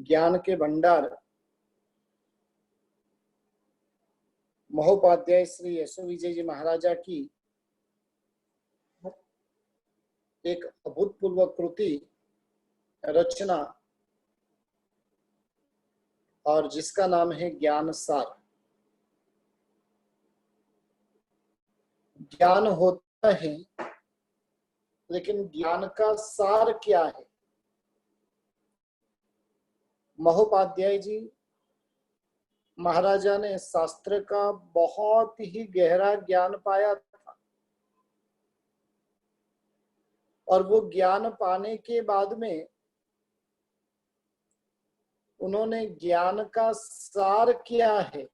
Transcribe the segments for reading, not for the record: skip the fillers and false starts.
ज्ञान के भंडार महोपाध्याय श्री यशो विजय जी महाराजा की एक अभूतपूर्व कृति रचना और जिसका नाम है ज्ञान सार। ज्ञान होता है, लेकिन ज्ञान का सार क्या है? महोपाध्याय जी महाराजा ने शास्त्र का बहुत ही गहरा ज्ञान पाया था और वो ज्ञान पाने के बाद में उन्होंने ज्ञान का सार क्या है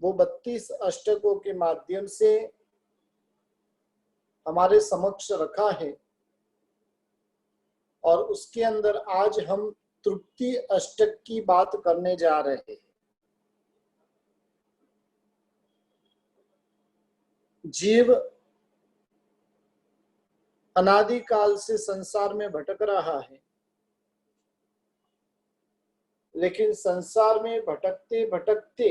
वो 32 अष्टकों के माध्यम से हमारे समक्ष रखा है। और उसके अंदर आज हम तृप्ति अष्टक की बात करने जा रहे हैं। जीव अनादिकाल से संसार में भटक रहा है, लेकिन संसार में भटकते भटकते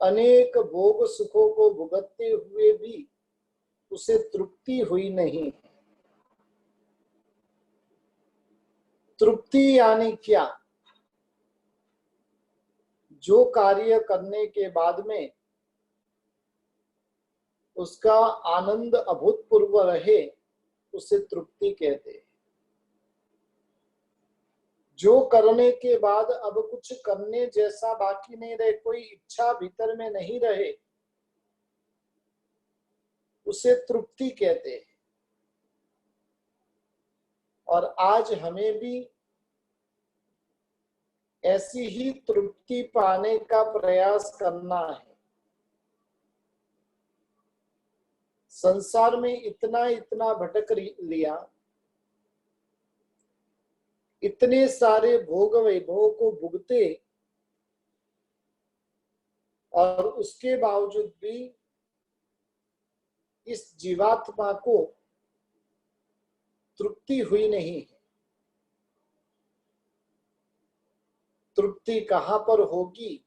अनेक भोग सुखों को भुगतते हुए भी उसे तृप्ति हुई नहीं। तृप्ति यानी क्या? जो कार्य करने के बाद में उसका आनंद अभूतपूर्व रहे उसे तृप्ति कहते हैं। जो करने के बाद अब कुछ करने जैसा बाकी नहीं रहे, कोई इच्छा भीतर में नहीं रहे, उसे तृप्ति कहते हैं। और आज हमें भी ऐसी ही तृप्ति पाने का प्रयास करना है। संसार में इतना इतना भटक लिया, इतने सारे भोग वैभव को भुगते और उसके बावजूद भी इस जीवात्मा को तृप्ति हुई नहीं है। तृप्ति कहां पर होगी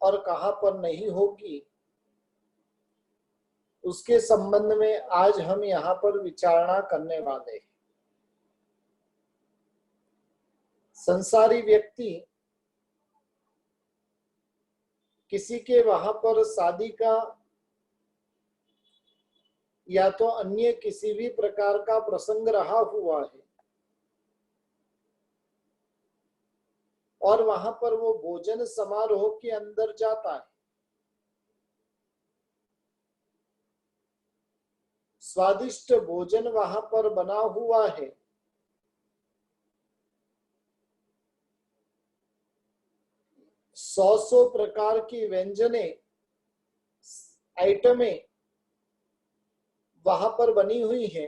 और कहां पर नहीं होगी, उसके संबंध में आज हम यहाँ पर विचारणा करने वाले हैं। संसारी व्यक्ति किसी के वहां पर शादी का या तो अन्य किसी भी प्रकार का प्रसंग रहा हुआ है और वहां पर वो भोजन समारोह के अंदर जाता है। स्वादिष्ट भोजन वहां पर बना हुआ है, सौ प्रकार की व्यंजने आइटमें वहां पर बनी हुई है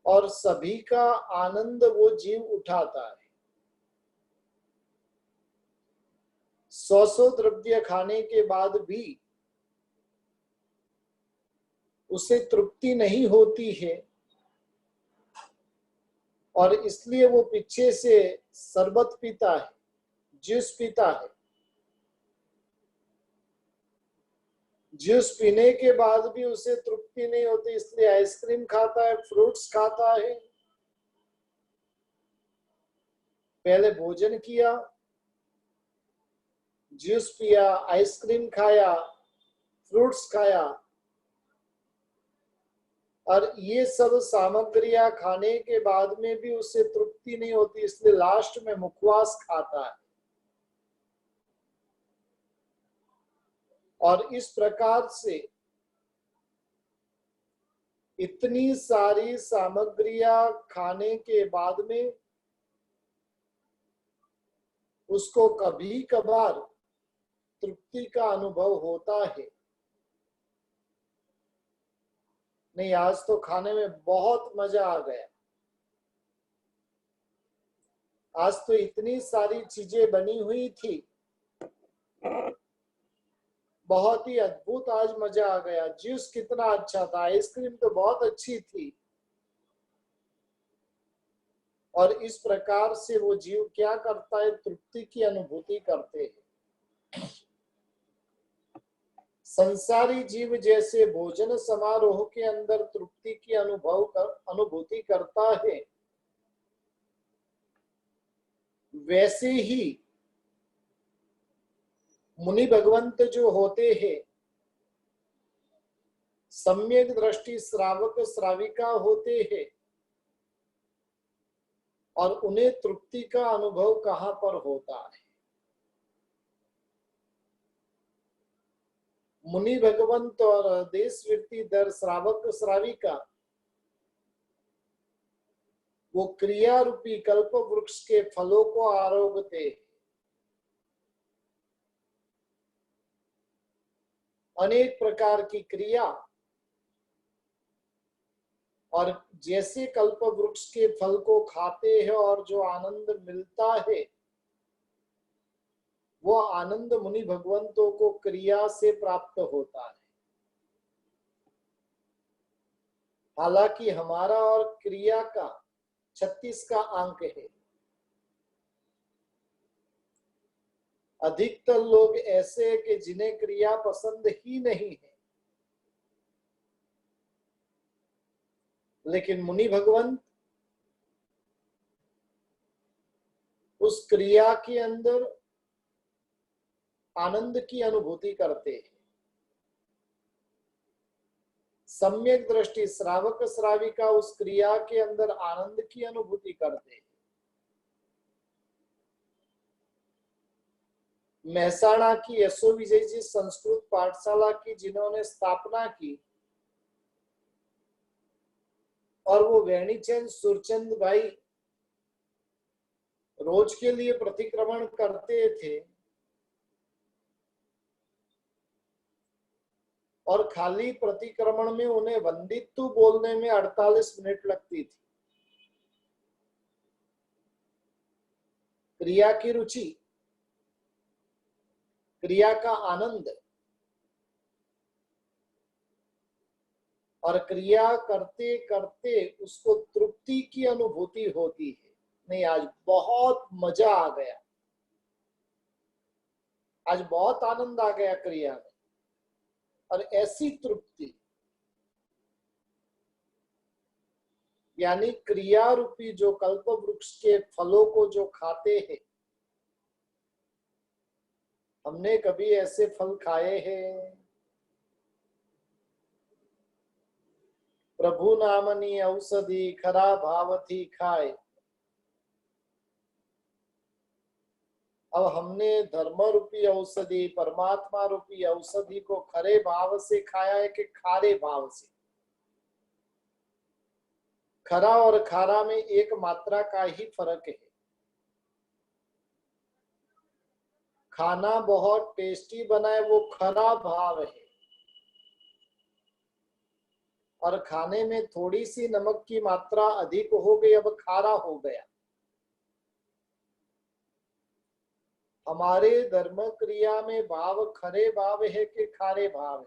और सभी का आनंद वो जीव उठाता है। सौ द्रव्य खाने के बाद भी उसे तृप्ति नहीं होती है और इसलिए वो पीछे से शरबत पीता है, जूस पीता है। जूस पीने के बाद भी उसे तृप्ति नहीं होती, इसलिए आइसक्रीम खाता है, फ्रूट्स खाता है। पहले भोजन किया, जूस पिया, आइसक्रीम खाया, फ्रूट्स खाया और ये सब सामग्रियां खाने के बाद में भी उसे तृप्ति नहीं होती, इसलिए लास्ट में मुखवास खाता है। और इस प्रकार से इतनी सारी सामग्रियां खाने के बाद में उसको कभी कभार तृप्ति का अनुभव होता है। नहीं, आज तो खाने में बहुत मजा आ गया, आज तो इतनी सारी चीजें बनी हुई थी, बहुत ही अद्भुत, आज मजा आ गया, जूस कितना अच्छा था, आइसक्रीम तो बहुत अच्छी थी। और इस प्रकार से वो जीव क्या करता है, तृप्ति की अनुभूति करते हैं। संसारी जीव जैसे भोजन समारोह के अंदर तृप्ति की अनुभूति करता है, वैसे ही मुनि भगवंत जो होते हैं सम्यक दृष्टि श्रावक श्राविका होते हैं, और उन्हें तृप्ति का अनुभव कहां पर होता है। मुनि भगवंत और देश वृत्ति दर श्रावक श्राविका वो क्रिया रूपी कल्प वृक्ष के फलों को आरोगते, अनेक प्रकार की क्रिया, और जैसे कल्प वृक्ष के फल को खाते हैं और जो आनंद मिलता है, वो आनंद मुनि भगवंतों को क्रिया से प्राप्त होता है। हालांकि हमारा और क्रिया का 36 का अंक है। अधिकतर लोग ऐसे हैं कि जिन्हें क्रिया पसंद ही नहीं है, लेकिन मुनि भगवंत उस क्रिया के अंदर आनंद की अनुभूति करते हैं। सम्यक दृष्टि श्रावक श्राविका उस क्रिया के अंदर आनंद की अनुभूति करते हैं। महसाणा की यशो विजय जी संस्कृत पाठशाला की जिन्होंने स्थापना की, और वो वेणीचंद सुरचंद भाई रोज के लिए प्रतिक्रमण करते थे, और खाली प्रतिक्रमण में उन्हें वंदित्व बोलने में 48 मिनट लगती थी। क्रिया की रुचि, क्रिया का आनंद, और क्रिया करते करते उसको तृप्ति की अनुभूति होती है। नहीं, आज बहुत मजा आ गया, आज बहुत आनंद आ गया क्रिया में। और ऐसी तृप्ति, यानी क्रिया रूपी जो कल्प वृक्ष के फलों को जो खाते हैं, हमने कभी ऐसे फल खाए हैं? प्रभु नामनी औषधि खरा भाव थी खाए। अब हमने धर्म रूपी औषधि, परमात्मा रूपी औषधि को खरे भाव से खाया है कि खारे भाव से? खरा और खारा में एक मात्रा का ही फर्क है। खाना बहुत टेस्टी बना है, वो खरा भाव है, और खाने में थोड़ी सी नमक की मात्रा अधिक हो गई, अब खारा हो गया। हमारे धर्म क्रिया में भाव खरे भाव है कि खारे भाव है?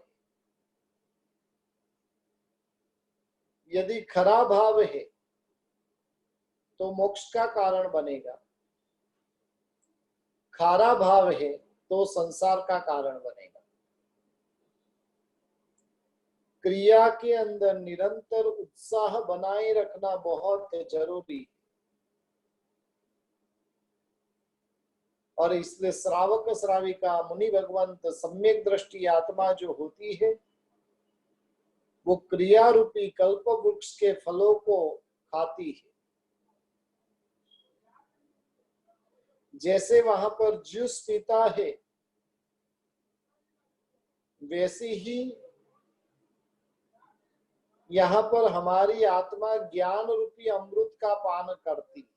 यदि खरा भाव है तो मोक्ष का कारण बनेगा, खारा भाव है तो संसार का कारण बनेगा। क्रिया के अंदर निरंतर उत्साह बनाए रखना बहुत जरूरी है, और इसलिए श्रावक श्राविका मुनि भगवंत सम्यक दृष्टि आत्मा जो होती है, वो क्रिया रूपी कल्प वृक्ष के फलों को खाती है। जैसे वहां पर जूस पीता है, वैसे ही यहाँ पर हमारी आत्मा ज्ञान रूपी अमृत का पान करती है।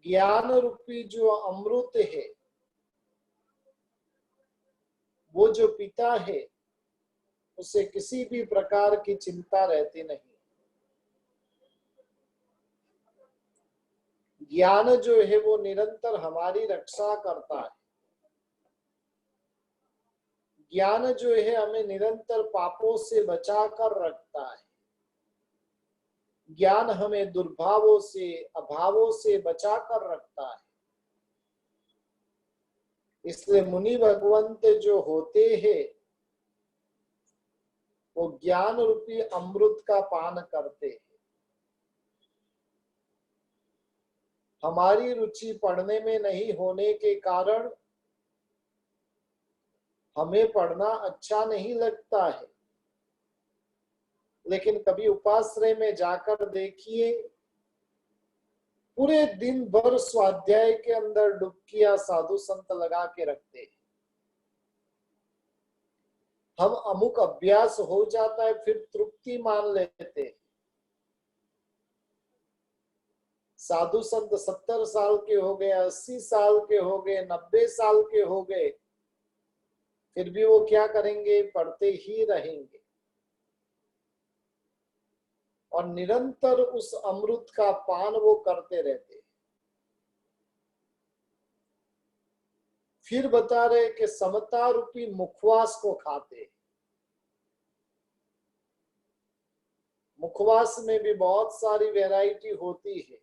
ज्ञान रूपी जो अमृत है, वो जो पीता है, उसे किसी भी प्रकार की चिंता रहती नहीं। ज्ञान जो है वो निरंतर हमारी रक्षा करता है। ज्ञान जो है हमें निरंतर पापों से बचा कर रखता है। ज्ञान हमें दुर्भावों से, अभावों से बचा कर रखता है। इसलिए मुनि भगवंत जो होते हैं वो ज्ञान रूपी अमृत का पान करते हैं। हमारी रुचि पढ़ने में नहीं होने के कारण हमें पढ़ना अच्छा नहीं लगता है। लेकिन कभी उपाश्रय में जाकर देखिए, पूरे दिन भर स्वाध्याय के अंदर डुबकियां साधु संत लगा के रखते हैं। हम अमुक अभ्यास हो जाता है फिर तृप्ति मान लेते हैं। साधु संत 70 साल के हो गए, 80 साल के हो गए, 90 साल के हो गए, फिर भी वो क्या करेंगे? पढ़ते ही रहेंगे और निरंतर उस अमृत का पान वो करते रहते हैं। फिर बता रहे कि समता रूपी मुखवास को खाते। मुखवास में भी बहुत सारी वैरायटी होती है।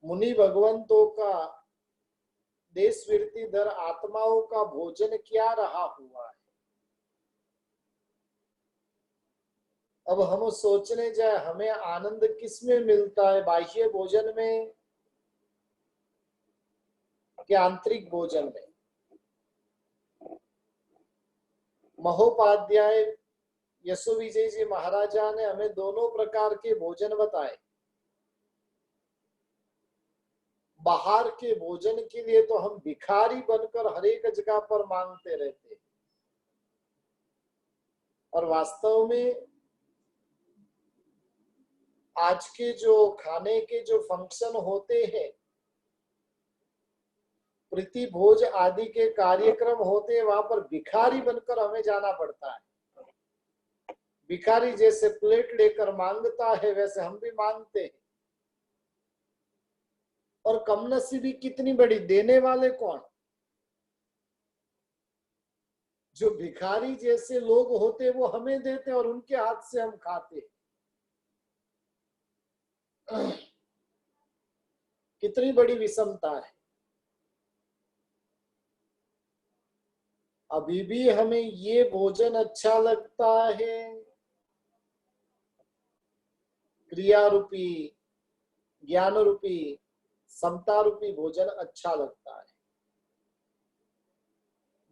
मुनि भगवंतों का देश वृत्ति दर आत्माओं का भोजन क्या रहा हुआ है। अब हम सोचने जाए हमें आनंद किस में मिलता है, बाह्य भोजन में कि आंतरिक भोजन में? महोपाध्याय यशो विजय जी महाराजा ने हमें दोनों प्रकार के भोजन बताए। बाहर के भोजन के लिए तो हम भिखारी बनकर हर एक जगह पर मांगते रहते हैं और वास्तव में आज के जो खाने के जो फंक्शन होते हैं, प्रीति भोज आदि के कार्यक्रम होते हैं, वहां पर भिखारी बनकर हमें जाना पड़ता है। भिखारी जैसे प्लेट लेकर मांगता है वैसे हम भी मांगते हैं। और कमनसीबी कितनी बड़ी, देने वाले कौन? जो भिखारी जैसे लोग होते वो हमें देते और उनके हाथ से हम खाते। कितनी बड़ी विषमता है। अभी भी हमें ये भोजन अच्छा लगता है, क्रिया रूपी, ज्ञान रूपी, समता रूपी भोजन अच्छा लगता है।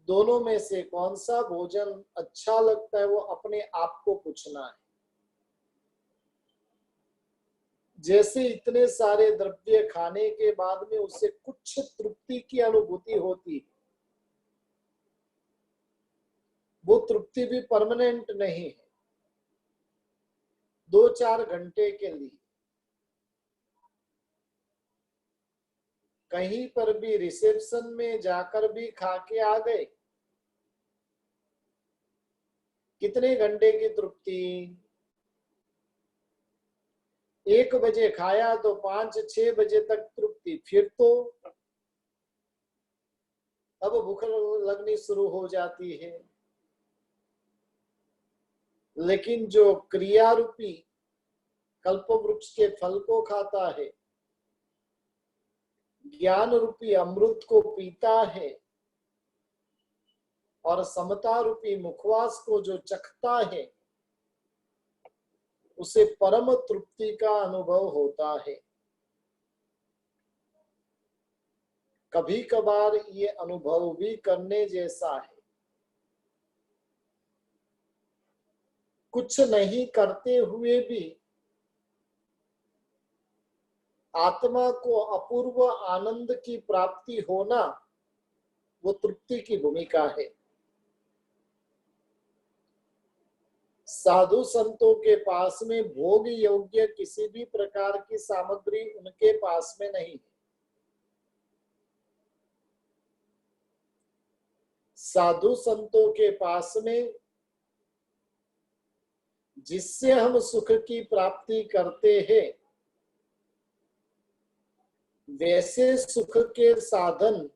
दोनों में से कौन सा भोजन अच्छा लगता है वो अपने आप को पूछना है। जैसे इतने सारे द्रव्य खाने के बाद में उससे कुछ तृप्ति की अनुभूति होती है, वो तृप्ति भी परमानेंट नहीं है, 2-4 घंटे के लिए। कहीं पर भी रिसेप्शन में जाकर भी खा के आ गए, कितने घंटे की तृप्ति? 1 बजे खाया तो 5-6 बजे तक तृप्ति, फिर तो अब भूख लगनी शुरू हो जाती है। लेकिन जो क्रिया रूपी कल्प वृक्ष के फल को खाता है, ज्ञान रूपी अमृत को पीता है और समता रूपी मुखवास को जो चखता है, उसे परम तृप्ति का अनुभव होता है। कभी कभार ये अनुभव भी करने जैसा है। कुछ नहीं करते हुए भी आत्मा को अपूर्व आनंद की प्राप्ति होना, वो तृप्ति की भूमिका है। साधु संतों के पास में भोग योग्य किसी भी प्रकार की सामग्री उनके पास में नहीं है। साधु संतों के पास में जिससे हम सुख की प्राप्ति करते हैं, वैसे सुख के साधन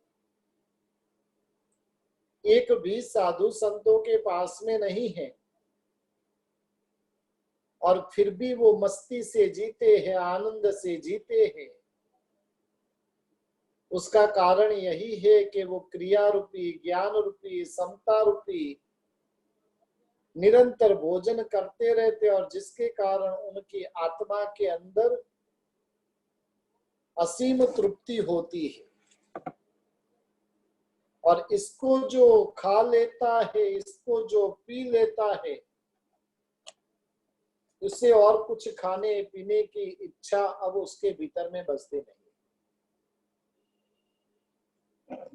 एक भी साधु संतों के पास में नहीं है, और फिर भी वो मस्ती से जीते हैं, आनंद से जीते हैं। उसका कारण यही है कि वो क्रिया रूपी, ज्ञान रूपी, समता रूपी निरंतर भोजन करते रहते, और जिसके कारण उनकी आत्मा के अंदर असीम तृप्ति होती है। और इसको जो खा लेता है, इसको जो पी लेता है, उससे और कुछ खाने पीने की इच्छा अब उसके भीतर में बसती नहीं।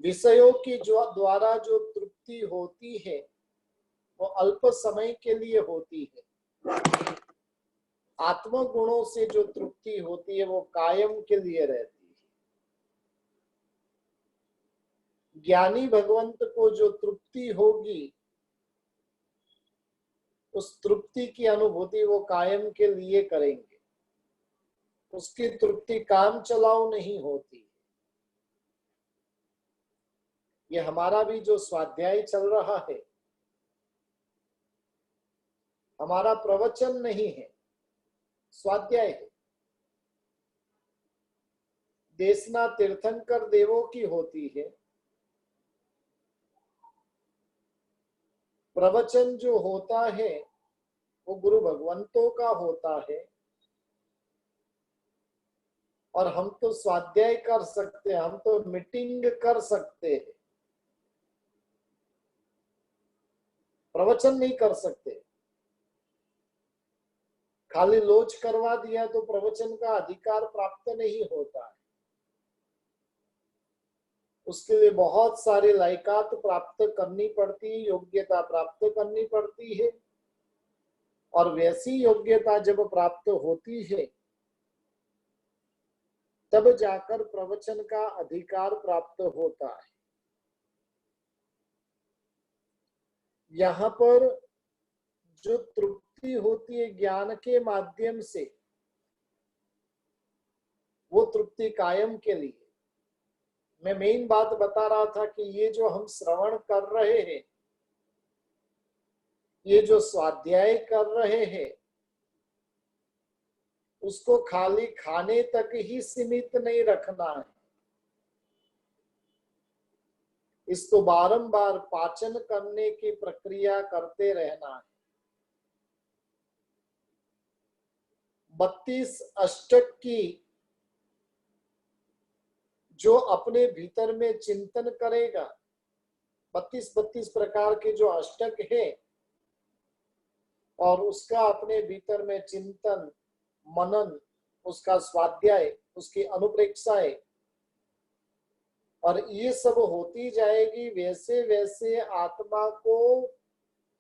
विषयों की जो द्वारा जो तृप्ति होती है वो अल्प समय के लिए होती है। आत्म गुणों से जो तृप्ति होती है वो कायम के लिए रहती है। ज्ञानी भगवंत को जो तृप्ति होगी, उस तृप्ति की अनुभूति वो कायम के लिए करेंगे। उसकी तृप्ति काम चलाओ नहीं होती। ये हमारा भी जो स्वाध्याय चल रहा है, हमारा प्रवचन नहीं है, स्वाध्याय है। देशना तीर्थंकर देवों की होती है। प्रवचन जो होता है वो गुरु भगवंतों का होता है, और हम तो स्वाध्याय कर सकते हैं, हम तो मीटिंग कर सकते हैं, प्रवचन नहीं कर सकते। खाली लोच करवा दिया तो प्रवचन का अधिकार प्राप्त नहीं होता है। उसके लिए बहुत सारी लायकात प्राप्त करनी पड़ती है, योग्यता प्राप्त करनी पड़ती है, और वैसी योग्यता जब प्राप्त होती है तब जाकर प्रवचन का अधिकार प्राप्त होता है। यहाँ पर जो तृप्ति होती है ज्ञान के माध्यम से, वो तृप्ति कायम के लिए। मैं मेन बात बता रहा था कि ये जो हम श्रवण कर रहे हैं, ये जो स्वाध्याय कर रहे हैं, उसको खाली खाने तक ही सीमित नहीं रखना है। इसको बारंबार पाचन करने की प्रक्रिया करते रहना है। 32 अष्टक की जो अपने भीतर में चिंतन करेगा, 32 प्रकार के जो अष्टक है, और उसका अपने भीतर में चिंतन, मनन, उसका स्वाध्याय, उसकी अनुप्रेक्षाएं, और ये सब होती जाएगी, वैसे वैसे आत्मा को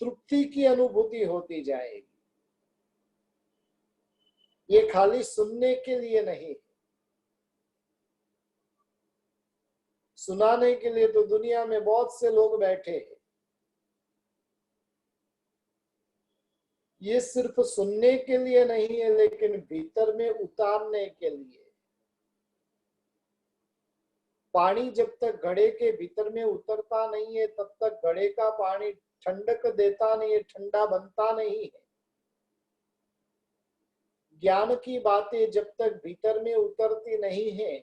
तृप्ति की अनुभूति होती जाएगी। ये खाली सुनने के लिए नहीं, सुनाने के लिए तो दुनिया में बहुत से लोग बैठे हैं। ये सिर्फ सुनने के लिए नहीं है, लेकिन भीतर में उतारने के लिए। पानी जब तक घड़े के भीतर में उतरता नहीं है, तब तक घड़े का पानी ठंडक देता नहीं है, ठंडा बनता नहीं है। ज्ञान की बातें जब तक भीतर में उतरती नहीं है,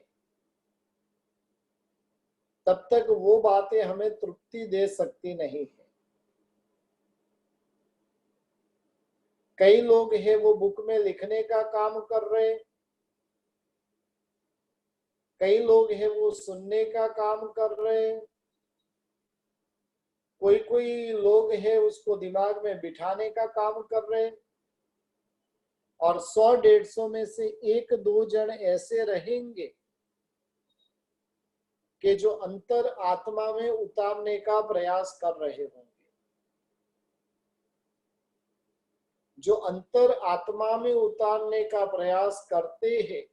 तब तक वो बातें हमें तृप्ति दे सकती नहीं है। कई लोग हैं वो बुक में लिखने का काम कर रहे, कई लोग हैं वो सुनने का काम कर रहे, कोई कोई लोग हैं उसको दिमाग में बिठाने का काम कर रहे, और 100-150 में से 1-2 जन ऐसे रहेंगे कि जो अंतर आत्मा में उतारने का प्रयास कर रहे होंगे। जो अंतर आत्मा में उतारने का प्रयास करते हैं,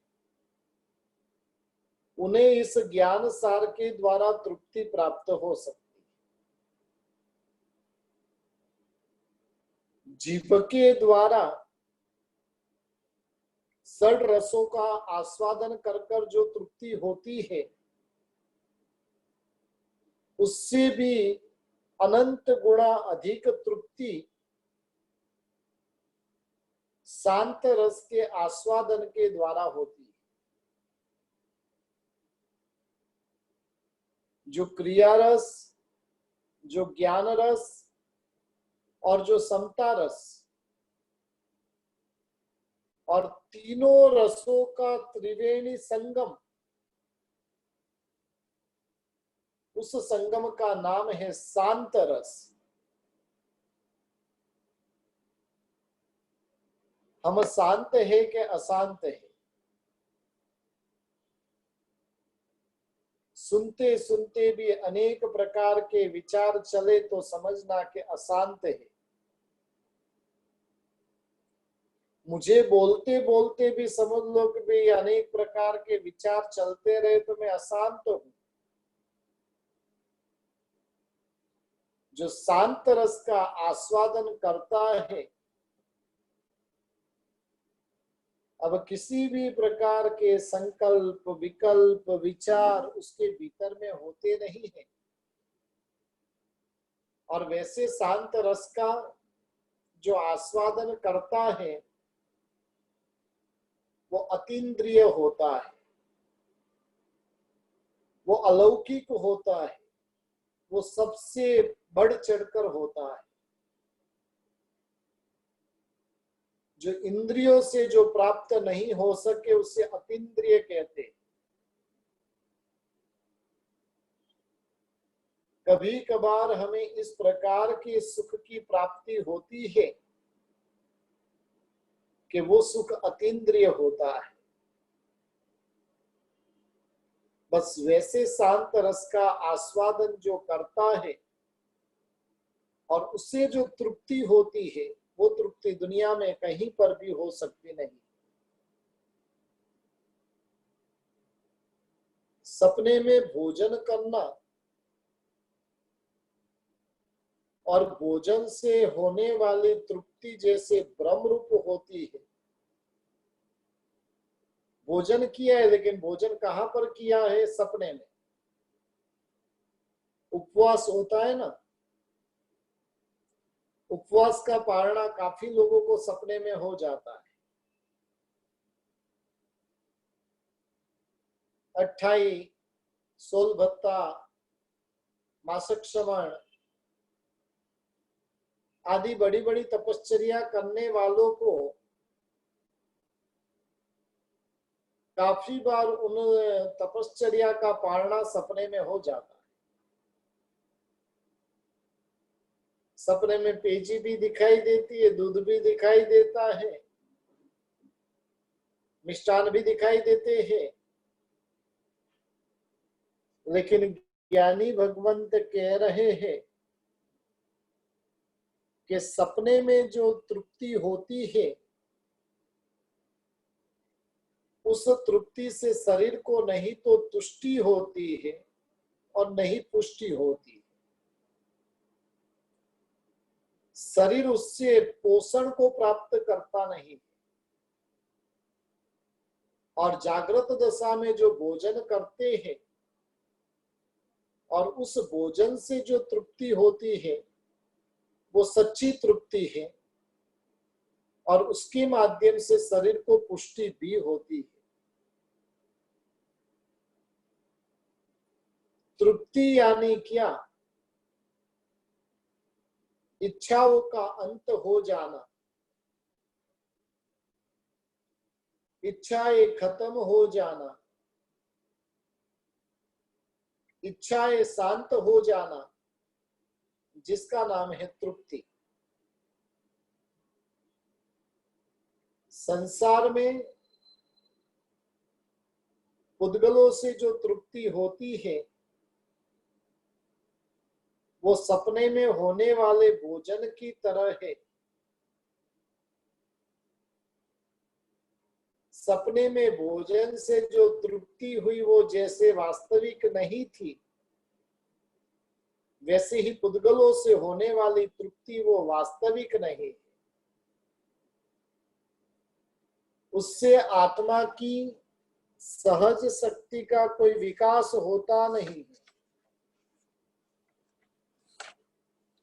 उन्हें इस ज्ञान सार के द्वारा तृप्ति प्राप्त हो सकती है। जीव के द्वारा षड रसों का आस्वादन कर कर जो तृप्ति होती है, उससे भी अनंत गुणा अधिक तृप्ति शांत रस के आस्वादन के द्वारा होती है। जो क्रिया रस, जो ज्ञान रस और जो समता रस, और तीनों रसों का त्रिवेणी संगम, उस संगम का नाम है शांत रस। हम शांत है कि अशांत है, सुनते सुनते भी अनेक प्रकार के विचार चले तो समझना कि अशांत है। मुझे बोलते बोलते भी समझ लो कि भाई अनेक प्रकार के विचार चलते रहे तो मैं अशांत हूं। जो शांत रस का आस्वादन करता है, अब किसी भी प्रकार के संकल्प, विकल्प, विचार उसके भीतर में होते नहीं है। और वैसे शांत रस का जो आस्वादन करता है वो अतीन्द्रिय होता है, वो अलौकिक होता है, वो सबसे बढ़ चढ़कर होता है। जो इंद्रियों से जो प्राप्त नहीं हो सके उसे अतीन्द्रिय कहते हैं। कभी कभार हमें इस प्रकार के सुख की प्राप्ति होती है कि वो सुख अतीन्द्रिय होता है। बस वैसे शांत रस का आस्वादन जो करता है और उससे जो तृप्ति होती है, वो तृप्ति दुनिया में कहीं पर भी हो सकती नहीं। सपने में भोजन करना और भोजन से होने वाली तृप्ति जैसे ब्रह्म रूप होती है। भोजन किया है, लेकिन भोजन कहां पर किया है? सपने में। उपवास होता है ना, उपवास का पालना काफी लोगों को सपने में हो जाता है। 28 सोलभत्ता, मासक श्रवण आदि बड़ी बड़ी तपश्चर्या करने वालों को काफी बार उन तपश्चर्या का पालना सपने में हो जाता है। सपने में पेजी भी दिखाई देती है, दूध भी दिखाई देता है, मिष्टान भी दिखाई देते हैं, लेकिन ज्ञानी भगवंत कह रहे हैं कि सपने में जो तृप्ति होती है उस तृप्ति से शरीर को नहीं तो तुष्टि होती है और नहीं पुष्टि होती है। शरीर उससे पोषण को प्राप्त करता नहीं। और जागृत दशा में जो भोजन करते हैं और उस भोजन से जो तृप्ति होती है वो सच्ची तृप्ति है और उसके माध्यम से शरीर को पुष्टि भी होती है। तृप्ति यानी क्या? इच्छाओं का अंत हो जाना, इच्छाएं खत्म हो जाना, इच्छाएं शांत हो जाना, जिसका नाम है तृप्ति। संसार में पुद्गलों से जो तृप्ति होती है वो सपने में होने वाले भोजन की तरह है। सपने में भोजन से जो तृप्ति हुई वो जैसे वास्तविक नहीं थी, वैसे ही पुद्गलों से होने वाली तृप्ति वो वास्तविक नहीं। उससे आत्मा की सहज शक्ति का कोई विकास होता नहीं है।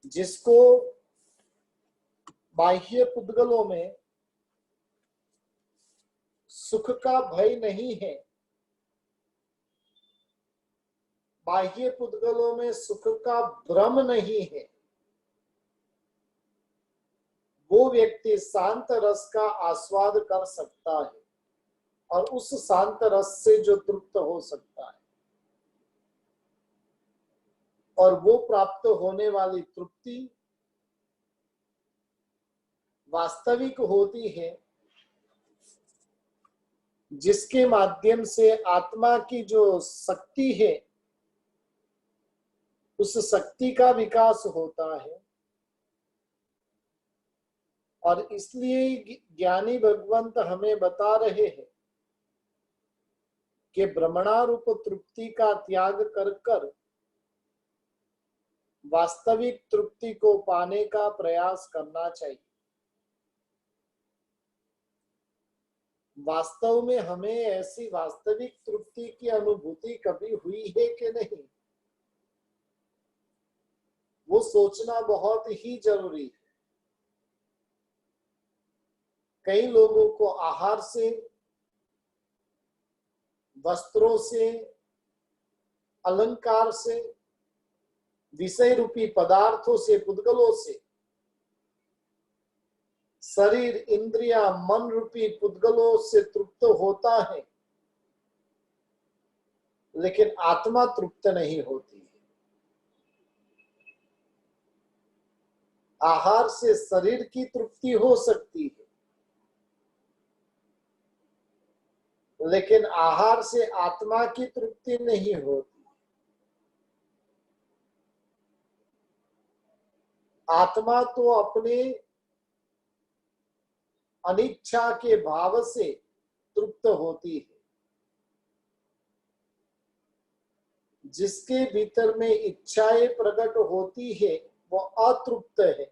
जिसको बाह्य पुद्गलों में सुख का भय नहीं है, बाह्य पुद्गलों में सुख का भ्रम नहीं है, वो व्यक्ति शांत रस का आस्वाद कर सकता है और उस शांत रस से जो तृप्त हो सकता है, और वो प्राप्त होने वाली तृप्ति वास्तविक होती है, जिसके माध्यम से आत्मा की जो शक्ति है उस शक्ति का विकास होता है। और इसलिए ज्ञानी भगवंत हमें बता रहे हैं कि ब्रह्मणारूप तृप्ति का त्याग कर कर वास्तविक तृप्ति को पाने का प्रयास करना चाहिए। वास्तव में हमें ऐसी वास्तविक तृप्ति की अनुभूति कभी हुई है कि नहीं, वो सोचना बहुत ही जरूरी है। कई लोगों को आहार से, वस्त्रों से, अलंकार से, विषय रूपी पदार्थों से, पुद्गलों से, शरीर, इंद्रिया, मन रूपी पुद्गलों से तृप्त होता है, लेकिन आत्मा तृप्त नहीं होती है। आहार से शरीर की तृप्ति हो सकती है, लेकिन आहार से आत्मा की तृप्ति नहीं होती। आत्मा तो अपने अनिच्छा के भाव से तृप्त होती है। जिसके भीतर में इच्छाएं प्रकट होती है वो अतृप्त है,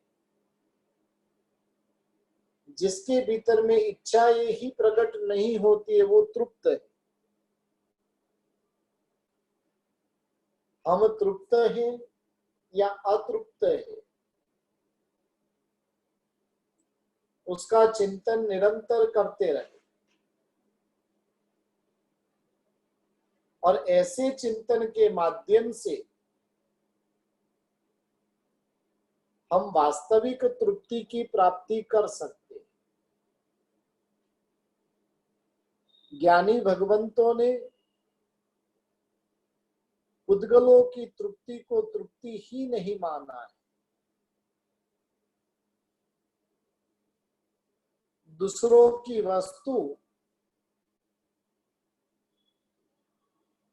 जिसके भीतर में इच्छाएं ही प्रकट नहीं होती है वो तृप्त है। हम तृप्त हैं या अतृप्त है, उसका चिंतन निरंतर करते रहे। और ऐसे चिंतन के माध्यम से हम वास्तविक तृप्ति की प्राप्ति कर सकते हैं। ज्ञानी भगवंतों ने पुद्गलों की तृप्ति को तृप्ति ही नहीं माना है। दूसरों की वस्तु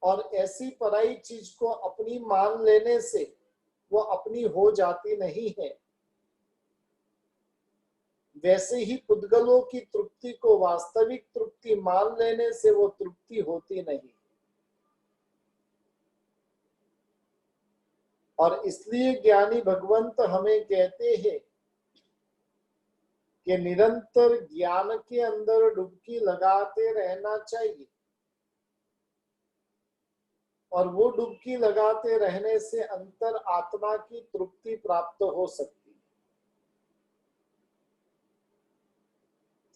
और ऐसी पराई चीज को अपनी मान लेने से वो अपनी हो जाती नहीं है, वैसे ही पुद्गलों की तृप्ति को वास्तविक तृप्ति मान लेने से वो तृप्ति होती नहीं। और इसलिए ज्ञानी भगवंत हमें कहते हैं कि निरंतर ज्ञान के अंदर डुबकी लगाते रहना चाहिए, और वो डुबकी लगाते रहने से अंतर आत्मा की तृप्ति प्राप्त हो सकती है।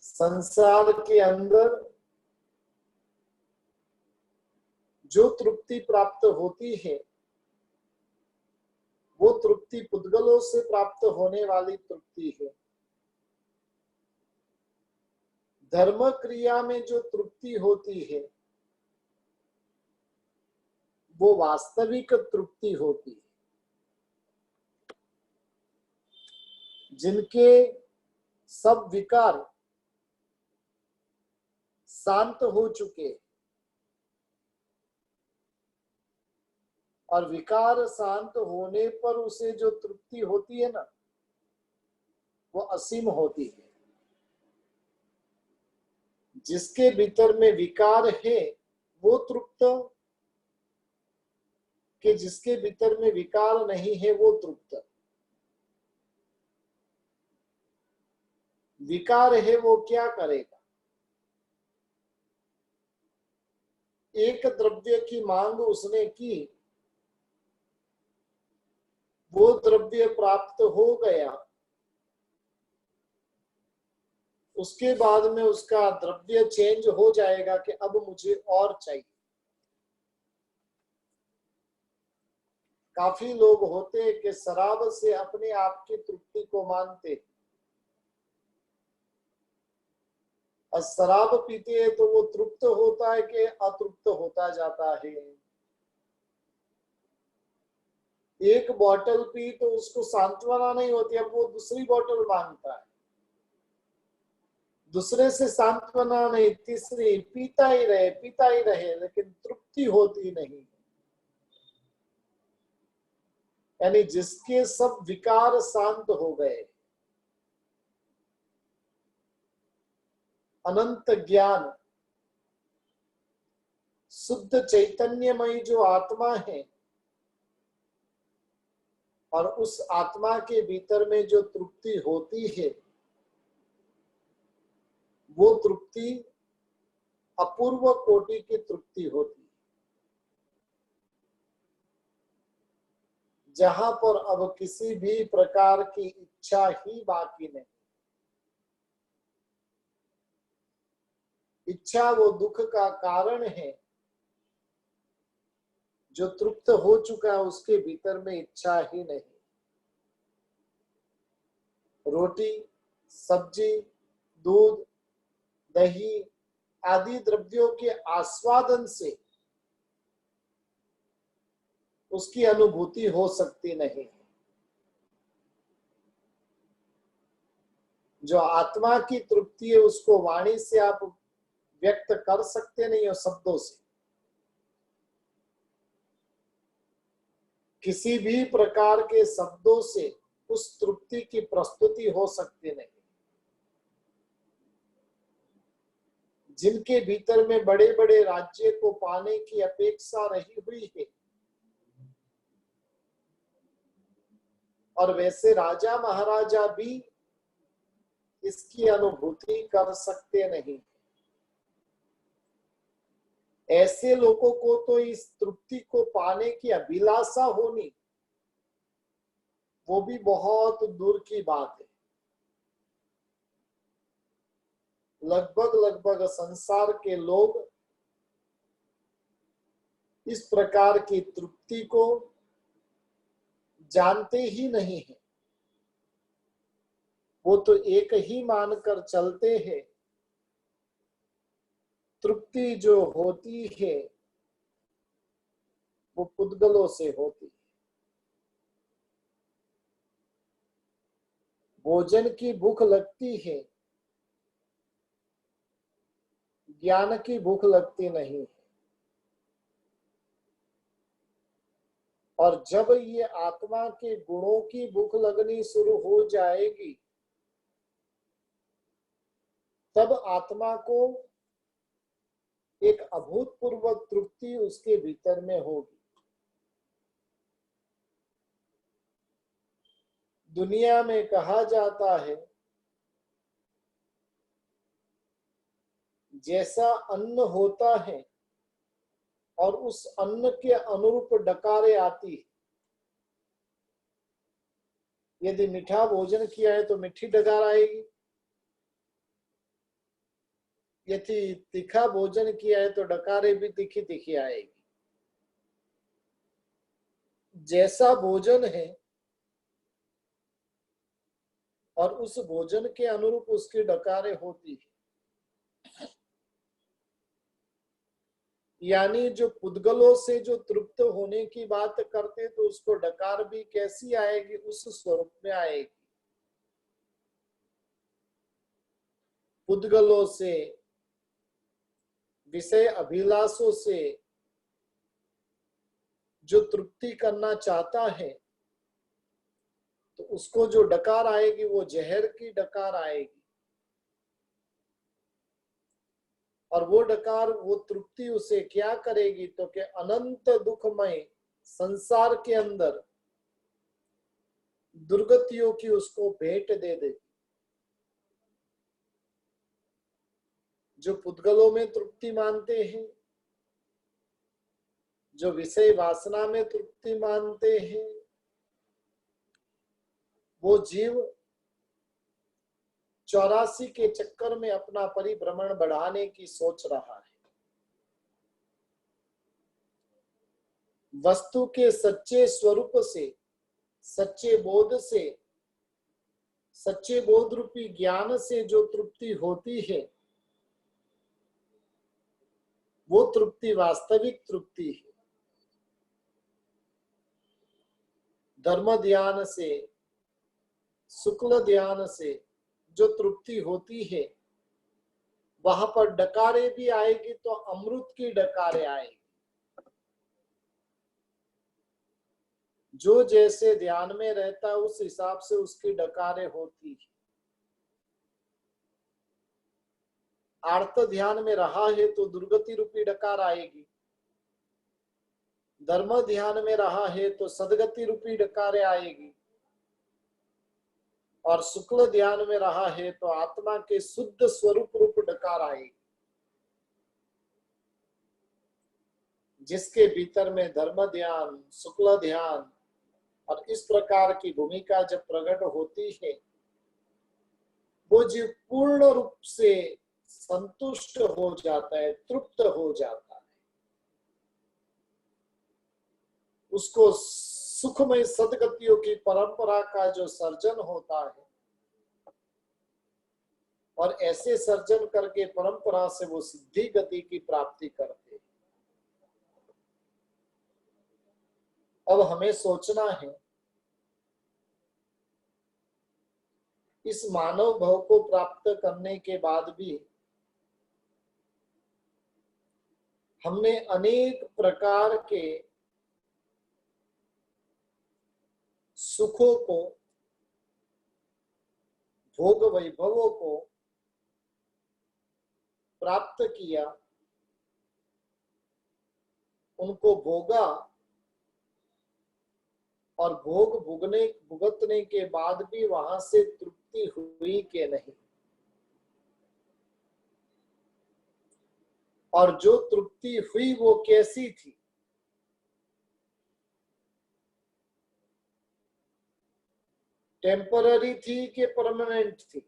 संसार के अंदर जो तृप्ति प्राप्त होती है वो तृप्ति पुद्गलों से प्राप्त होने वाली तृप्ति है। धर्म क्रिया में जो तृप्ति होती है वो वास्तविक तृप्ति होती है। जिनके सब विकार शांत हो चुके और विकार शांत होने पर उसे जो तृप्ति होती है ना वो असीम होती है। जिसके भीतर में विकार है वो तृप्त, कि जिसके भीतर में विकार नहीं है वो तृप्त। विकार है वो क्या करेगा? एक द्रव्य की मांग उसने की, वो द्रव्य प्राप्त हो गया, उसके बाद में उसका द्रव्य चेंज हो जाएगा कि अब मुझे और चाहिए। काफी लोग होते हैं कि शराब से अपने आप की तृप्ति को मानते, और शराब पीते हैं तो वो तृप्त होता है कि अतृप्त होता जाता है। एक बोतल पी तो उसको सांत्वना नहीं होती, अब वो दूसरी बोतल मांगता है, दूसरे से सांत्वना नहीं, तीसरी, पीता ही रहे, लेकिन तृप्ति होती नहीं। यानी जिसके सब विकार शांत हो गए, अनंत ज्ञान, शुद्ध चैतन्यमयी जो आत्मा है, और उस आत्मा के भीतर में जो तृप्ति होती है, वो तृप्ति अपूर्व कोटि की तृप्ति होती है, जहां पर अब किसी भी प्रकार की इच्छा ही बाकी नहीं। इच्छा वो दुख का कारण है, जो तृप्त हो चुका है उसके भीतर में इच्छा ही नहीं। रोटी, सब्जी, दूध, दही आदि द्रव्यों के आस्वादन से उसकी अनुभूति हो सकती नहीं। जो आत्मा की तृप्ति है उसको वाणी से आप व्यक्त कर सकते नहीं हो, शब्दों से। किसी भी प्रकार के शब्दों से उस तृप्ति की प्रस्तुति हो सकती नहीं। जिनके भीतर में बड़े बड़े राज्य को पाने की अपेक्षा रही हुई है, और वैसे राजा महाराजा भी इसकी अनुभूति कर सकते नहीं। ऐसे लोगों को तो इस तृप्ति को पाने की अभिलाषा होनी, वो भी बहुत दूर की बात है। लगभग संसार के लोग इस प्रकार की तृप्ति को जानते ही नहीं है। वो तो एक ही मानकर चलते हैं, तृप्ति जो होती है वो पुद्गलों से होती है। भोजन की भूख लगती है, ज्ञान की भूख लगती नहीं है। और जब ये आत्मा के गुणों की भूख लगनी शुरू हो जाएगी, तब आत्मा को एक अभूतपूर्व तृप्ति उसके भीतर में होगी। दुनिया में कहा जाता है, जैसा अन्न होता है और उस अन्न के अनुरूप डकारे आती है। यदि मीठा भोजन किया है तो मीठी डकार आएगी, यदि तीखा भोजन किया है तो डकारे भी तीखी तीखी आएगी। जैसा भोजन है और उस भोजन के अनुरूप उसकी डकारें होती है। यानी जो पुद्गलों से जो तृप्त होने की बात करते तो उसको डकार भी कैसी आएगी, उस स्वरूप में आएगी। पुद्गलों से, विषय अभिलाषों से जो तृप्ति करना चाहता है, तो उसको जो डकार आएगी वो जहर की डकार आएगी। और वो डकार, वो तृप्ति उसे क्या करेगी, तो कि अनंत दुखमय संसार के अंदर दुर्गतियों की उसको भेंट दे देगी। जो पुद्गलों में तृप्ति मानते हैं, जो विषय वासना में तृप्ति मानते हैं, वो जीव 84 के चक्कर में अपना परिभ्रमण बढ़ाने की सोच रहा है। वस्तु के सच्चे स्वरूप से, सच्चे बोध से, सच्चे बोध रूपी ज्ञान से जो तृप्ति होती है, वो तृप्ति वास्तविक तृप्ति है। धर्म ध्यान से, शुक्ल ध्यान से जो तृप्ति होती है, वहां पर डकारे भी आएगी तो अमृत की डकारे आएगी। जो जैसे ध्यान में रहता है उस हिसाब से उसकी डकारे होती है। आर्त ध्यान में रहा है तो दुर्गति रूपी डकार आएगी। धर्म ध्यान में रहा है तो सदगति रूपी डकारे आएगी। और शुक्ल ध्यान में रहा है तो आत्मा के शुद्ध स्वरूप रूप डकार आएगी। जिसके भीतर में धर्म ध्यान, शुक्ल ध्यान और इस प्रकार की भूमिका जब प्रकट होती है, वो जीव पूर्ण रूप से संतुष्ट हो जाता है, तृप्त हो जाता है। उसको सुखमय सदगतियों की परंपरा का जो सर्जन होता है, और ऐसे सर्जन करके परंपरा से वो सिद्धि गति की प्राप्ति करते हैं। अब हमें सोचना है, इस मानव भव को प्राप्त करने के बाद भी हमने अनेक प्रकार के सुखों को, भोग वैभवों को प्राप्त किया, उनको भोगा, और भोग भुगतने के बाद भी वहां से तृप्ति हुई कि नहीं। और जो तृप्ति हुई वो कैसी थी? टेम्पररी थी कि परमानेंट थी?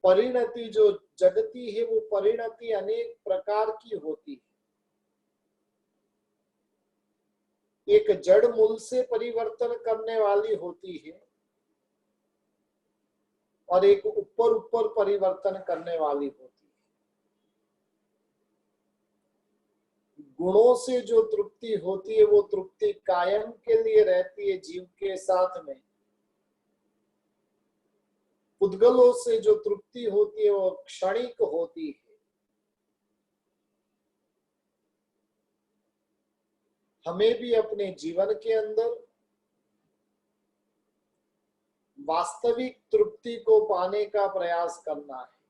परिणति जो जगती है वो परिणति अनेक प्रकार की होती है। एक जड़ मूल से परिवर्तन करने वाली होती है और एक ऊपर ऊपर परिवर्तन करने वाली होती है। गुणों से जो तृप्ति होती है वो तृप्ति कायम के लिए रहती है जीव के साथ में। उद्गलों से जो तृप्ति होती है वो क्षणिक होती है। हमें भी अपने जीवन के अंदर वास्तविक तृप्ति को पाने का प्रयास करना है।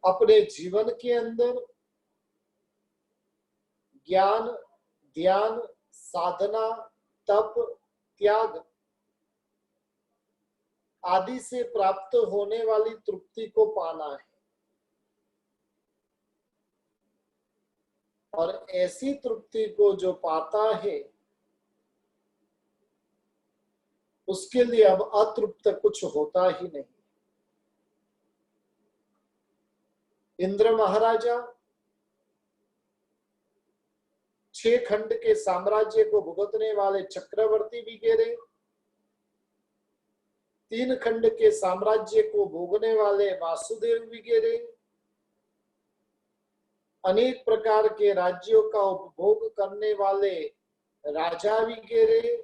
अपने जीवन के अंदर ज्ञान, ध्यान, साधना, तप, त्याग आदि से प्राप्त होने वाली तृप्ति को पाना है। और ऐसी तृप्ति को जो पाता है उसके लिए अब अतृप्त कुछ होता ही नहीं। इंद्र महाराजा 6 खंड के साम्राज्य को भुगतने वाले चक्रवर्ती वगैरह, 3 खंड के साम्राज्य को भोगने वाले वासुदेव वगैरह, अनेक प्रकार के राज्यों का उपभोग करने वाले राजा वगैरह,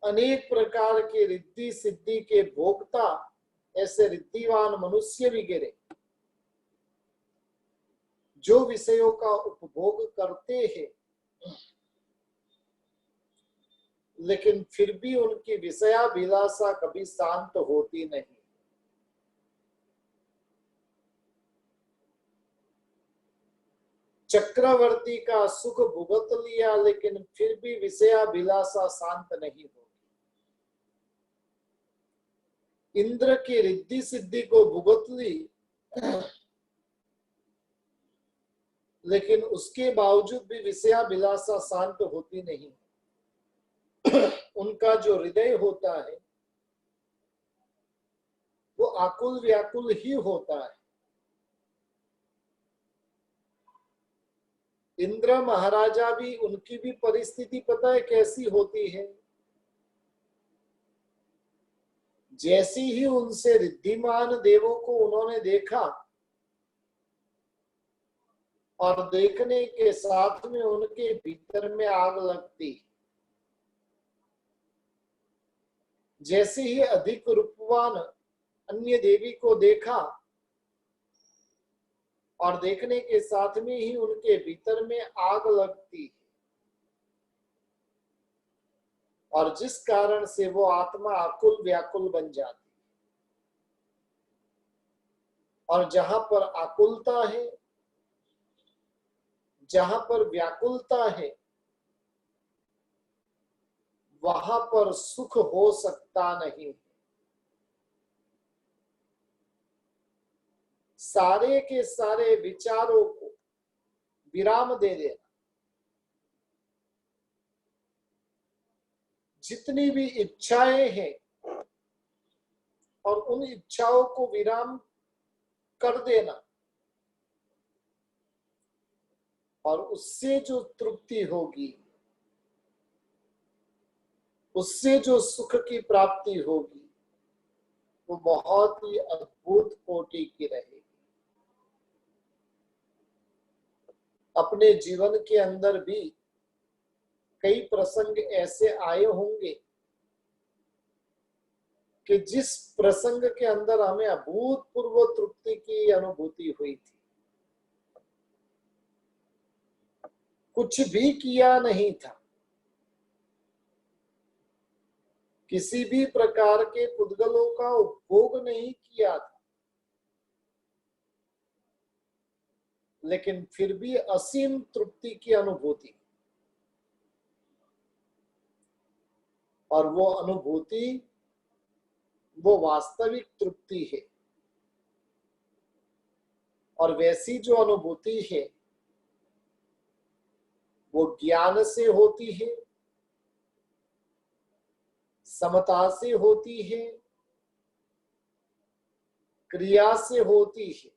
अनेक प्रकार के रिद्धि सिद्धि के भोक्ता, ऐसे रिद्धिवान मनुष्य वगैरह जो विषयों का उपभोग करते हैं, लेकिन फिर भी उनकी विषयाभिलाषा कभी शांत होती नहीं। चक्रवर्ती का सुख भुगत लिया लेकिन फिर भी विषयाभिलाषा शांत नहीं होगी। इंद्र की रिद्धि सिद्धि को भुगत ली, लेकिन उसके बावजूद भी विषयाभिलाषा शांत होती नहीं। उनका जो हृदय होता है वो आकुल व्याकुल ही होता है। इंद्र महाराजा भी, उनकी भी परिस्थिति पता है कैसी होती है। जैसी ही उनसे रिद्धिमान देवों को उन्होंने देखा और देखने के साथ में उनके भीतर में आग लगती। जैसे ही अधिक रूपवान अन्य देवी को देखा और देखने के साथ में ही उनके भीतर में आग लगती, और जिस कारण से वो आत्मा आकुल व्याकुल बन जाती। और जहां पर आकुलता है, जहां पर व्याकुलता है, वहां पर सुख हो सकता नहीं। सारे के सारे विचारों को विराम दे देना। जितनी भी इच्छाएं हैं और उन इच्छाओं को विराम कर देना, और उससे जो तृप्ति होगी, उससे जो सुख की प्राप्ति होगी, वो बहुत ही अद्भुत कोटि की रहेगी। अपने जीवन के अंदर भी कई प्रसंग ऐसे आए होंगे कि जिस प्रसंग के अंदर हमें अभूतपूर्व तृप्ति की अनुभूति हुई थी। कुछ भी किया नहीं था, किसी भी प्रकार के पुद्गलों का उपभोग नहीं किया था, लेकिन फिर भी असीम तृप्ति की अनुभूति। और वो अनुभूति, वो वास्तविक तृप्ति है। और वैसी जो अनुभूति है वो ज्ञान से होती है, समता से होती है, क्रिया से होती है।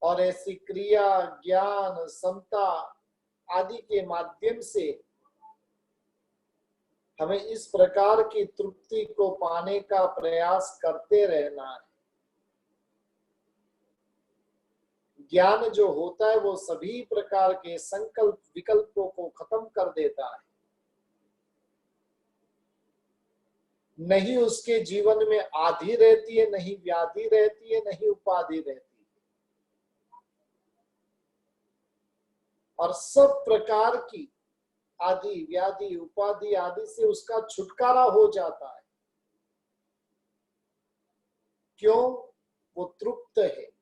और ऐसी क्रिया, ज्ञान, समता आदि के माध्यम से हमें इस प्रकार की तृप्ति को पाने का प्रयास करते रहना है। ज्ञान जो होता है वो सभी प्रकार के संकल्प विकल्पों को खत्म कर देता है। नहीं उसके जीवन में आदि रहती है, नहीं व्याधि रहती है, नहीं उपाधि रहती है, और सब प्रकार की आदि व्याधि उपाधि आदि से उसका छुटकारा हो जाता है। क्यों? वो तृप्त है।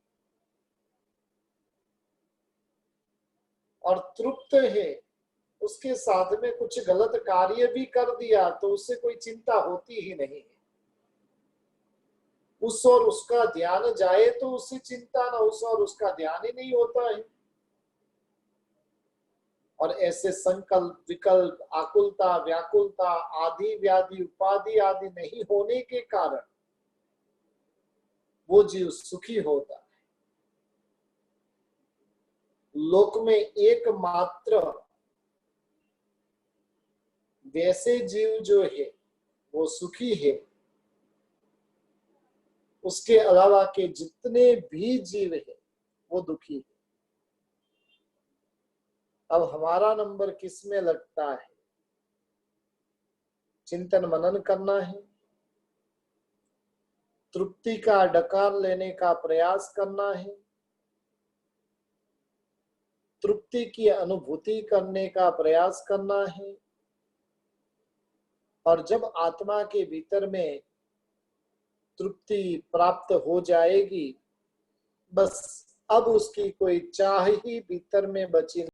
और तृप्त है, उसके साथ में कुछ गलत कार्य भी कर दिया तो उससे कोई चिंता होती ही नहीं है। उस और उसका ध्यान जाए तो उससे चिंता ना, उस और उसका ध्यान ही नहीं होता है। और ऐसे संकल्प विकल्प, आकुलता व्याकुलता आदि व्याधि उपाधि आदि नहीं होने के कारण वो जीव सुखी होता है। लोक में एकमात्र वैसे जीव जो है वो सुखी है। उसके अलावा के जितने भी जीव है वो दुखी है। अब हमारा नंबर किस में लगता है? चिंतन मनन करना है, तृप्ति का डकार लेने का प्रयास करना है, तृप्ति की अनुभूति करने का प्रयास करना है। और जब आत्मा के भीतर में तृप्ति प्राप्त हो जाएगी, बस अब उसकी कोई चाह ही भीतर में बची